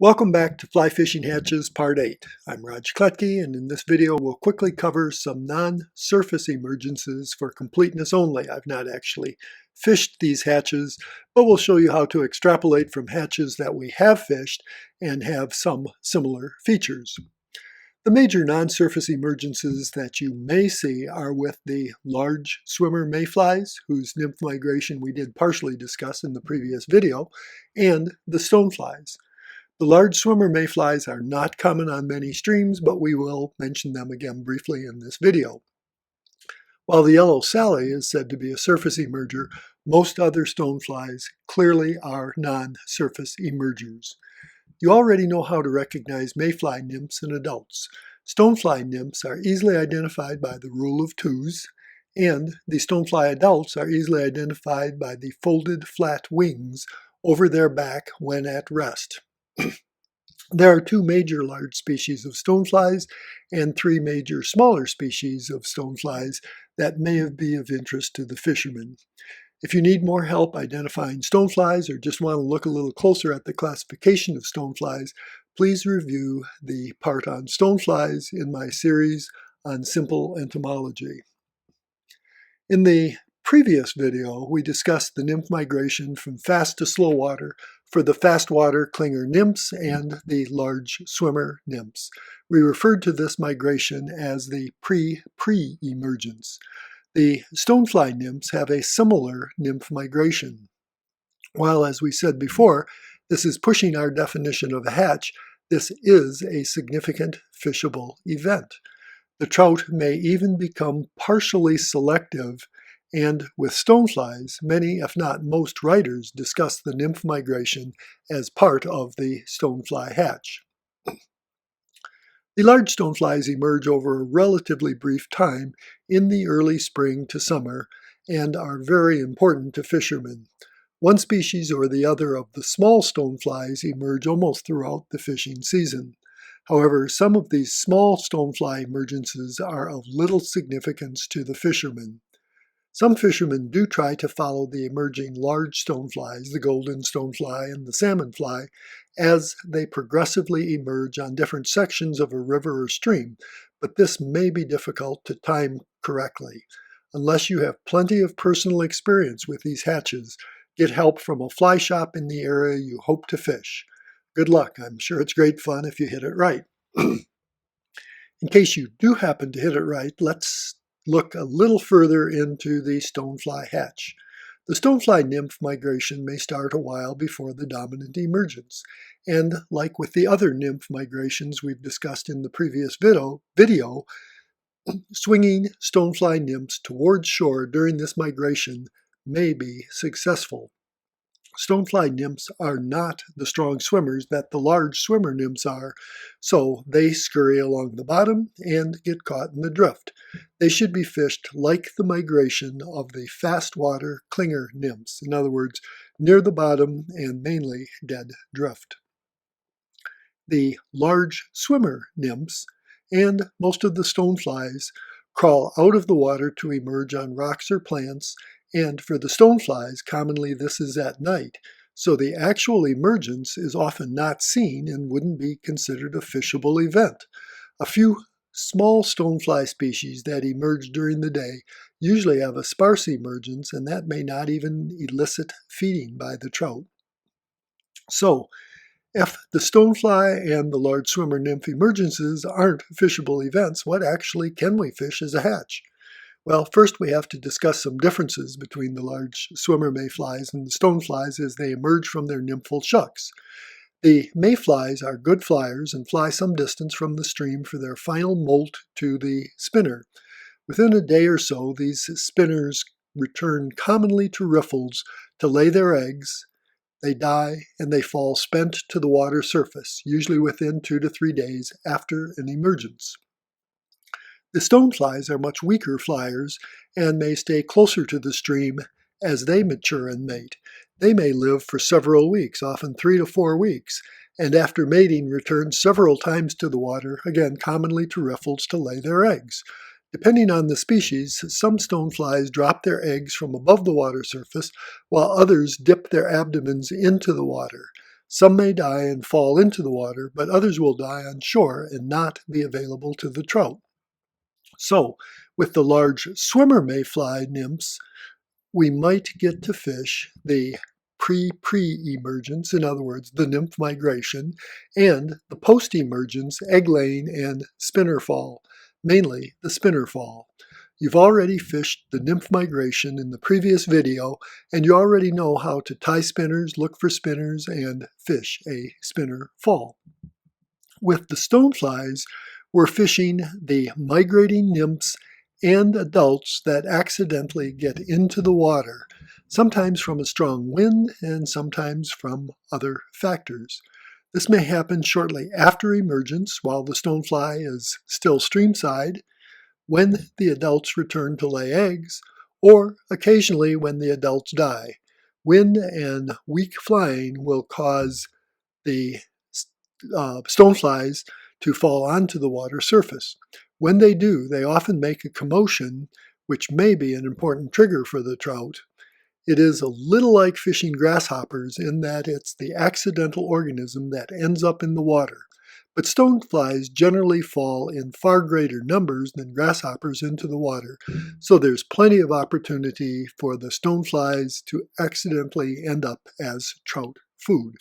Welcome back to Fly Fishing Hatches Part 8. I'm Raj Kletke, and in this video we'll quickly cover some non-surface emergences for completeness only. I've not actually fished these hatches, but we'll show you how to extrapolate from hatches that we have fished and have some similar features. The major non-surface emergences that you may see are with the large swimmer mayflies, whose nymph migration we did partially discuss in the previous video, and the stoneflies. The large swimmer mayflies are not common on many streams, but we will mention them again briefly in this video. While the yellow Sally is said to be a surface emerger, most other stoneflies clearly are non-surface emergers. You already know how to recognize mayfly nymphs and adults. Stonefly nymphs are easily identified by the rule of twos, and the stonefly adults are easily identified by the folded flat wings over their back when at rest. There are two major large species of stoneflies and three major smaller species of stoneflies that may be of interest to the fishermen. If you need more help identifying stoneflies or just want to look a little closer at the classification of stoneflies, please review the part on stoneflies in my series on simple entomology. In the previous video, we discussed the nymph migration from fast to slow water for the fast water clinger nymphs and the large swimmer nymphs. We referred to this migration as the pre-emergence. The stonefly nymphs have a similar nymph migration. While, as we said before, this is pushing our definition of a hatch, this is a significant fishable event. The trout may even become partially selective, and with stoneflies, many, if not most writers, discuss the nymph migration as part of the stonefly hatch. The large stoneflies emerge over a relatively brief time in the early spring to summer and are very important to fishermen. One species or the other of the small stoneflies emerge almost throughout the fishing season. However, some of these small stonefly emergences are of little significance to the fishermen. Some fishermen do try to follow the emerging large stoneflies, the golden stonefly and the salmonfly, as they progressively emerge on different sections of a river or stream, but this may be difficult to time correctly. Unless you have plenty of personal experience with these hatches, get help from a fly shop in the area you hope to fish. Good luck. I'm sure it's great fun if you hit it right. In case you do happen to hit it right, let's look a little further into the stonefly hatch. The stonefly nymph migration may start a while before the dominant emergence, and like with the other nymph migrations we've discussed in the previous video, swinging stonefly nymphs towards shore during this migration may be successful. Stonefly nymphs are not the strong swimmers that the large swimmer nymphs are, so they scurry along the bottom and get caught in the drift. They should be fished like the migration of the fast water clinger nymphs, in other words, near the bottom and mainly dead drift. The large swimmer nymphs and most of the stoneflies crawl out of the water to emerge on rocks or plants, and for the stoneflies, commonly this is at night, so the actual emergence is often not seen and wouldn't be considered a fishable event. A few small stonefly species that emerge during the day usually have a sparse emergence, and that may not even elicit feeding by the trout. So, if the stonefly and the large swimmer nymph emergences aren't fishable events, what actually can we fish as a hatch? Well, first we have to discuss some differences between the large swimmer mayflies and the stoneflies as they emerge from their nymphal shucks. The mayflies are good flyers and fly some distance from the stream for their final molt to the spinner. Within a day or so, these spinners return commonly to riffles to lay their eggs. They die and they fall spent to the water surface, usually within 2 to 3 days after an emergence. The stoneflies are much weaker flyers and may stay closer to the stream as they mature and mate. They may live for several weeks, often 3 to 4 weeks, and after mating return several times to the water, again commonly to riffles to lay their eggs. Depending on the species, some stoneflies drop their eggs from above the water surface, while others dip their abdomens into the water. Some may die and fall into the water, but others will die on shore and not be available to the trout. So, with the large swimmer mayfly nymphs, we might get to fish the pre-emergence, in other words, the nymph migration, and the post-emergence egg-laying and spinner fall, mainly the spinner fall. You've already fished the nymph migration in the previous video, and you already know how to tie spinners, look for spinners, and fish a spinner fall. With the stoneflies, we're fishing the migrating nymphs and adults that accidentally get into the water, sometimes from a strong wind and sometimes from other factors. This may happen shortly after emergence while the stonefly is still streamside, when the adults return to lay eggs, or occasionally when the adults die. Wind and weak flying will cause the stoneflies to fall onto the water surface. When they do, they often make a commotion, which may be an important trigger for the trout. It is a little like fishing grasshoppers in that it's the accidental organism that ends up in the water. But stoneflies generally fall in far greater numbers than grasshoppers into the water, so there's plenty of opportunity for the stoneflies to accidentally end up as trout food.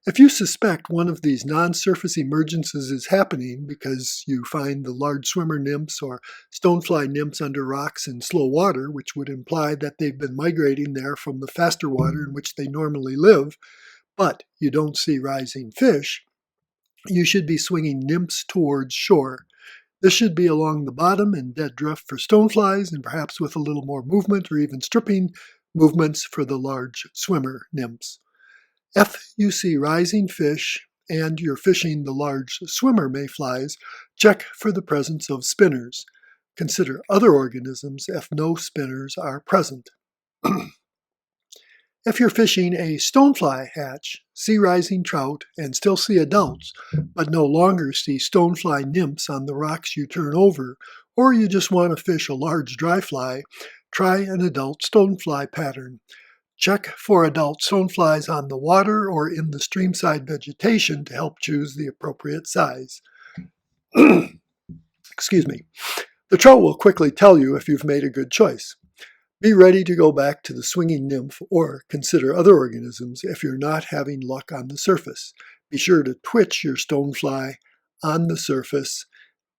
If you suspect one of these non-surface emergences is happening because you find the large swimmer nymphs or stonefly nymphs under rocks in slow water, which would imply that they've been migrating there from the faster water in which they normally live, but you don't see rising fish, you should be swinging nymphs towards shore. This should be along the bottom in dead drift for stoneflies and perhaps with a little more movement or even stripping movements for the large swimmer nymphs. If you see rising fish and you're fishing the large swimmer mayflies, check for the presence of spinners. Consider other organisms if no spinners are present. If you're fishing a stonefly hatch, see rising trout and still see adults, but no longer see stonefly nymphs on the rocks you turn over, or you just want to fish a large dry fly, try an adult stonefly pattern. Check for adult stoneflies on the water or in the streamside vegetation to help choose the appropriate size. Excuse me. The trout will quickly tell you if you've made a good choice. Be ready to go back to the swinging nymph or consider other organisms if you're not having luck on the surface. Be sure to twitch your stonefly on the surface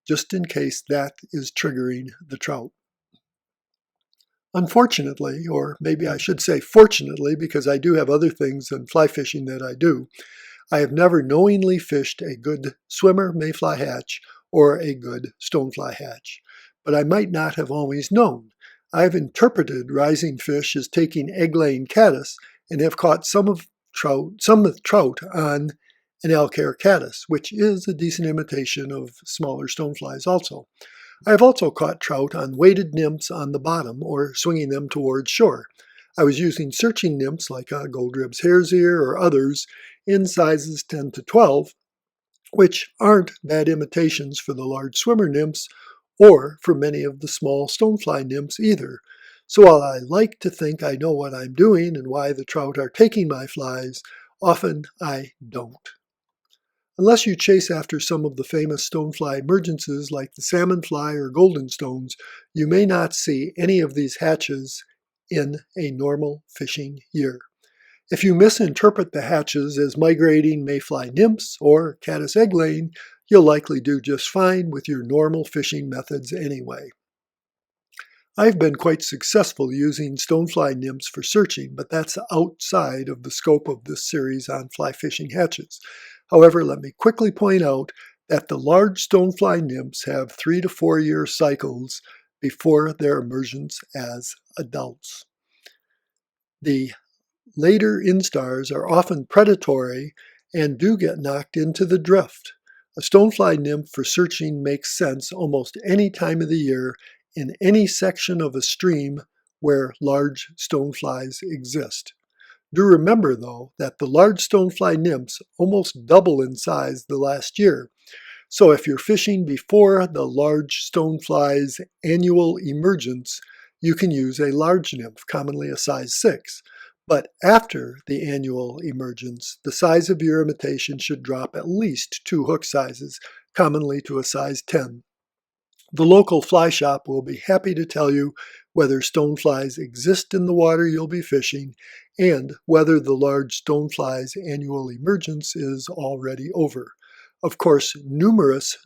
just in case that is triggering the trout. Unfortunately, or maybe I should say fortunately, because I do have other things than fly fishing that I do, I have never knowingly fished a good swimmer mayfly hatch or a good stonefly hatch. But I might not have always known. I've interpreted rising fish as taking egg-laying caddis and have caught some with trout on an elk-hair caddis, which is a decent imitation of smaller stoneflies also. I have also caught trout on weighted nymphs on the bottom or swinging them towards shore. I was using searching nymphs like a gold ribs hare's ear or others in sizes 10 to 12, which aren't bad imitations for the large swimmer nymphs or for many of the small stonefly nymphs either. So while I like to think I know what I'm doing and why the trout are taking my flies, often I don't. Unless you chase after some of the famous stonefly emergences like the salmon fly or golden stones, you may not see any of these hatches in a normal fishing year. If you misinterpret the hatches as migrating mayfly nymphs or caddis egg laying, you'll likely do just fine with your normal fishing methods anyway. I've been quite successful using stonefly nymphs for searching, but that's outside of the scope of this series on fly fishing hatches. However, let me quickly point out that the large stonefly nymphs have 3 to 4 year cycles before their emergence as adults. The later instars are often predatory and do get knocked into the drift. A stonefly nymph for searching makes sense almost any time of the year in any section of a stream where large stoneflies exist. Do remember, though, that the large stonefly nymphs almost double in size the last year. So if you're fishing before the large stonefly's annual emergence, you can use a large nymph, commonly a size 6. But after the annual emergence, the size of your imitation should drop at least 2 hook sizes, commonly to a size 10. The local fly shop will be happy to tell you whether stoneflies exist in the water you'll be fishing and whether the large stonefly's annual emergence is already over. Of course, numerous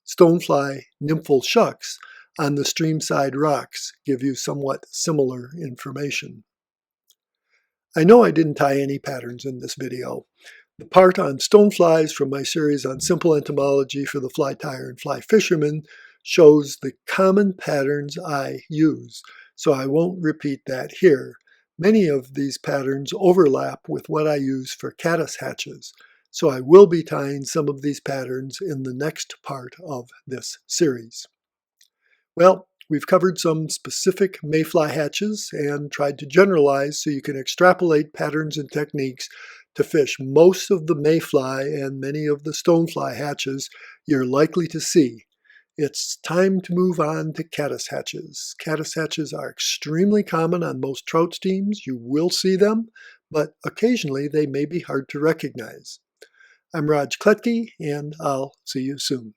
stonefly nymphal shucks on the streamside rocks give you somewhat similar information. I know I didn't tie any patterns in this video. The part on stoneflies from my series on simple entomology for the fly tyer and fly fishermen shows the common patterns I use, so I won't repeat that here. Many of these patterns overlap with what I use for caddis hatches, so I will be tying some of these patterns in the next part of this series. Well, we've covered some specific mayfly hatches and tried to generalize so you can extrapolate patterns and techniques to fish most of the mayfly and many of the stonefly hatches you're likely to see. It's time to move on to caddis hatches. Caddis hatches are extremely common on most trout streams. You will see them, but occasionally they may be hard to recognize. I'm Raj Kletke, and I'll see you soon.